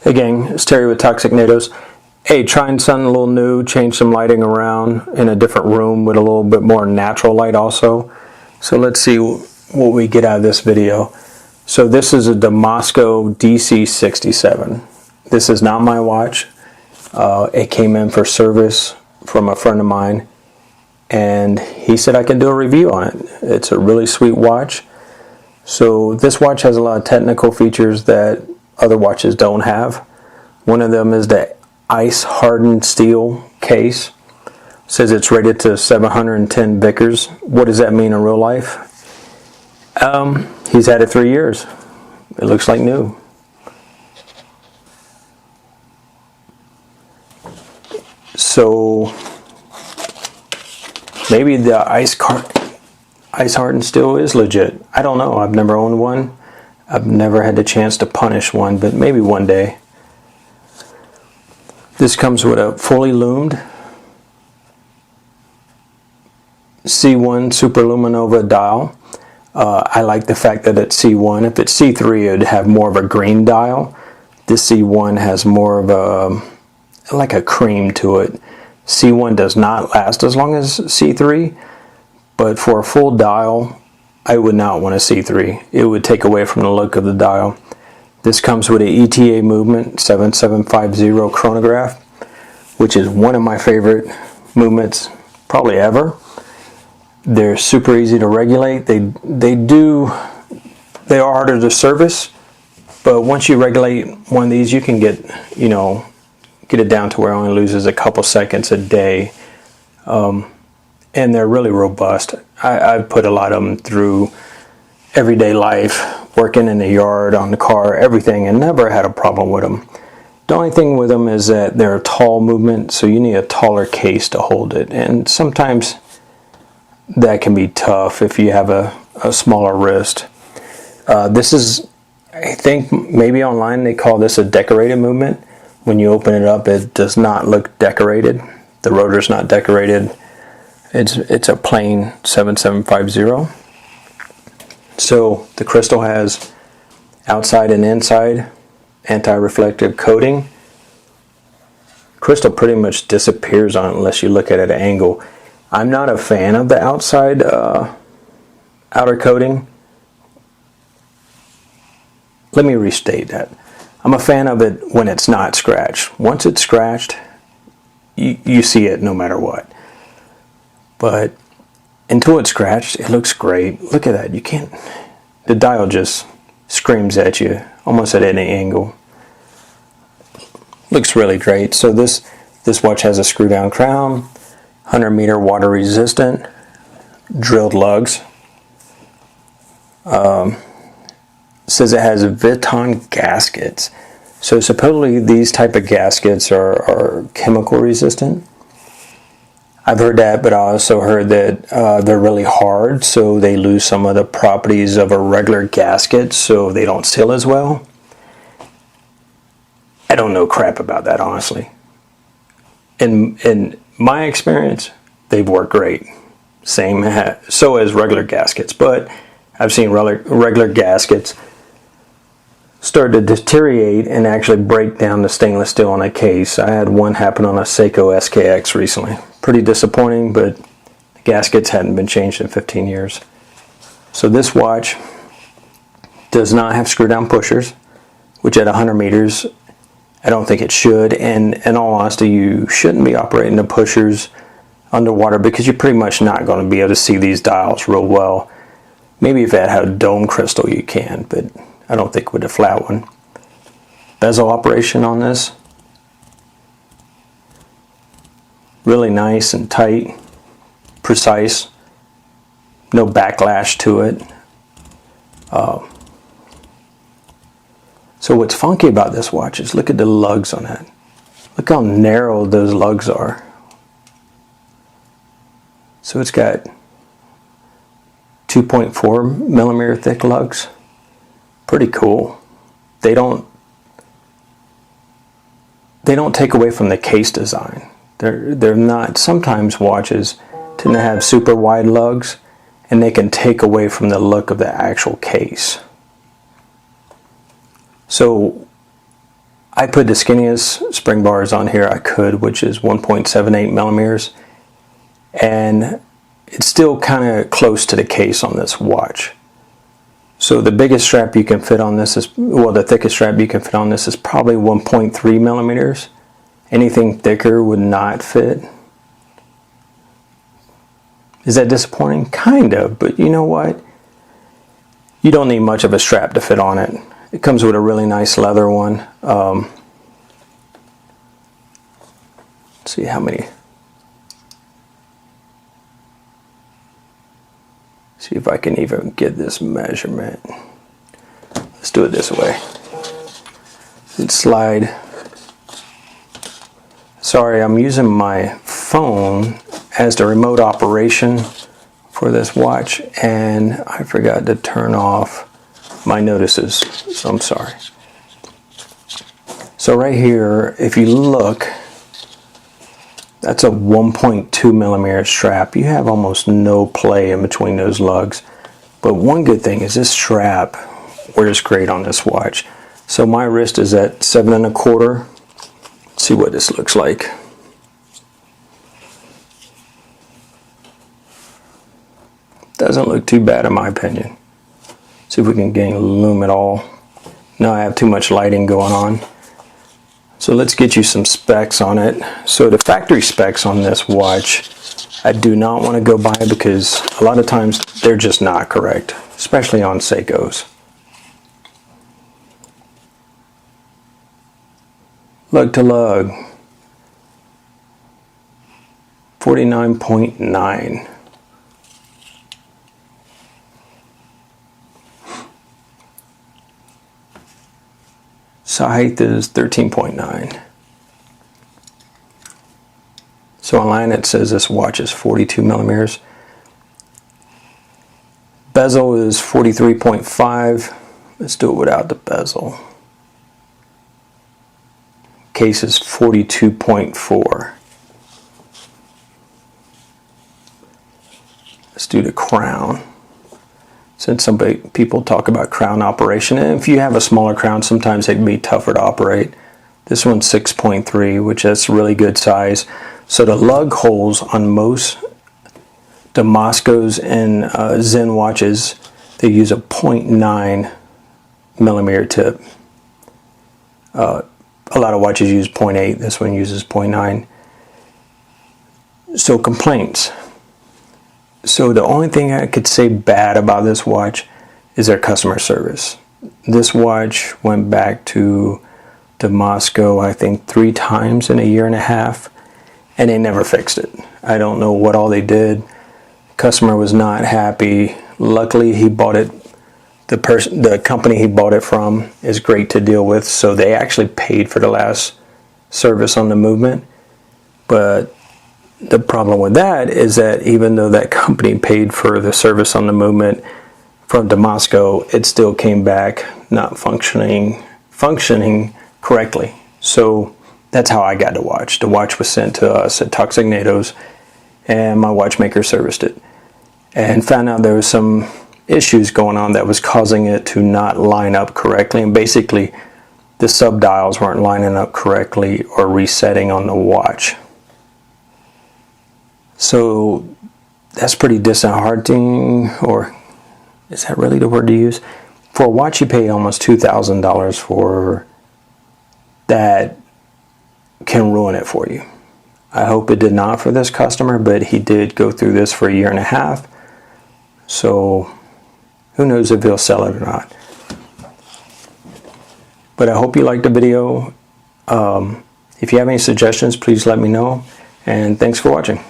Hey gang, it's Terry with Toxic Natos. Hey, trying something a little new, change some lighting around in a different room with a little bit more natural light also. So let's see what we get out of this video. So this is a Damasko DC67. This is not my watch. It came in for service from a friend of mine and he said I could do a review on it. It's a really sweet watch. So this watch has a lot of technical features that other watches don't have. One of them is the ice hardened steel case. It says it's rated to 710 Vickers. What does that mean in real life? He's had it 3 years. It looks like new. So maybe the ice hardened steel is legit. I don't know. I've never owned one. I've never had the chance to punish one, but maybe one day. This comes with a fully loomed C1 Superluminova dial. I like the fact that it's C1. If it's C3, it would have more of a green dial. This C1 has more of a, like a cream to it. C1 does not last as long as C3, but for a full dial, I would not want a C3. It would take away from the look of the dial. This comes with an ETA movement 7750 chronograph, which is one of my favorite movements probably ever. They're super easy to regulate. They are harder to service, but once you regulate one of these, you can get it down to where it only loses a couple seconds a day. And they're really robust. I've put a lot of them through everyday life, working in the yard, on the car, everything, and never had a problem with them. The only thing with them is that they're a tall movement, so you need a taller case to hold it. And sometimes that can be tough if you have a smaller wrist. This is, I think maybe online they call this a decorated movement. When you open it up, it does not look decorated. The rotor's not decorated. It's a plain 7750. So the crystal has outside and inside anti-reflective coating. Crystal pretty much disappears on it unless you look at it at an angle. I'm not a fan of the outside outer coating. Let me restate that. I'm a fan of it when it's not scratched. Once it's scratched, you see it no matter what. But until it's scratched, it looks great. Look at that. You can't, the dial just screams at you almost at any angle. Looks really great. So this watch has a screw down crown, 100-meter water resistant, drilled lugs. Says it has Vuitton gaskets. So supposedly these type of gaskets are chemical resistant. I've heard that, but I also heard that they're really hard, so they lose some of the properties of a regular gasket, so they don't seal as well. I don't know crap about that, honestly. In my experience, they've worked great. So as regular gaskets, but I've seen regular gaskets start to deteriorate and actually break down the stainless steel on a case. I had one happen on a Seiko SKX recently. Pretty disappointing, but the gaskets hadn't been changed in 15 years. So this watch does not have screw down pushers, which at 100 meters, I don't think it should. And in all honesty, you shouldn't be operating the pushers underwater because you're pretty much not going to be able to see these dials real well. Maybe if it had a dome crystal, you can, but I don't think with a flat one. Bezel operation on this. Really nice and tight, precise, no backlash to it. So what's funky about this watch is look at the lugs on that. Look how narrow those lugs are. So it's got 2.4 millimeter thick lugs. Pretty cool. They don't take away from the case design. They're not, sometimes watches tend to have super wide lugs and they can take away from the look of the actual case. So I put the skinniest spring bars on here I could, which is 1.78 millimeters, and it's still kind of close to the case on this watch. So the biggest strap you can fit on this is, well, the thickest strap you can fit on this is probably 1.3 millimeters. Anything thicker would not fit. Is that disappointing? Kind of, but you know what? You don't need much of a strap to fit on it. It comes with a really nice leather one. Let's see how many. See if I can even get this measurement. Let's do it this way. Let's slide. Sorry, I'm using my phone as the remote operation for this watch, and I forgot to turn off my notices, so I'm sorry. So right here, if you look, that's a 1.2 millimeter strap. You have almost no play in between those lugs. But one good thing is this strap wears great on this watch. So my wrist is at 7 1/4. Let's see what this looks like. Doesn't look too bad in my opinion. See if we can loom it all. Now I have too much lighting going on. So let's get you some specs on it. So the factory specs on this watch, I do not want to go by because a lot of times they're just not correct, especially on Seikos. Lug to lug, 49.9. So height is 13.9. So online it says this watch is 42 millimeters. Bezel is 43.5. Let's do it without the bezel. Case is 42.4. Let's do the crown. Since people talk about crown operation, and if you have a smaller crown, sometimes it can be tougher to operate. This one's 6.3, which is really good size. So the lug holes on most Damaskos and Zen watches, they use a 0.9 millimeter tip. A lot of watches use 0.8. This one uses 0.9. So complaints. So the only thing I could say bad about this watch is their customer service. This watch went back to Damasko, I think 3 times in a year and a half, and they never fixed it. I don't know what all they did. Customer was not happy. Luckily he bought it. The company he bought it from is great to deal with, so they actually paid for the last service on the movement. But the problem with that is that even though that company paid for the service on the movement from Damasko, it still came back not functioning correctly. So that's how I got the watch. The watch was sent to us at Toxignatos, and my watchmaker serviced it and found out there was some issues going on that was causing it to not line up correctly, and basically the sub dials weren't lining up correctly or resetting on the watch. So that's pretty disheartening, or is that really the word to use? For a watch you pay almost $2,000 for, that can ruin it for you. I hope it did not for this customer, but he did go through this for a year and a half. So who knows if he'll sell it or not. But I hope you liked the video. If you have any suggestions, please let me know. And thanks for watching.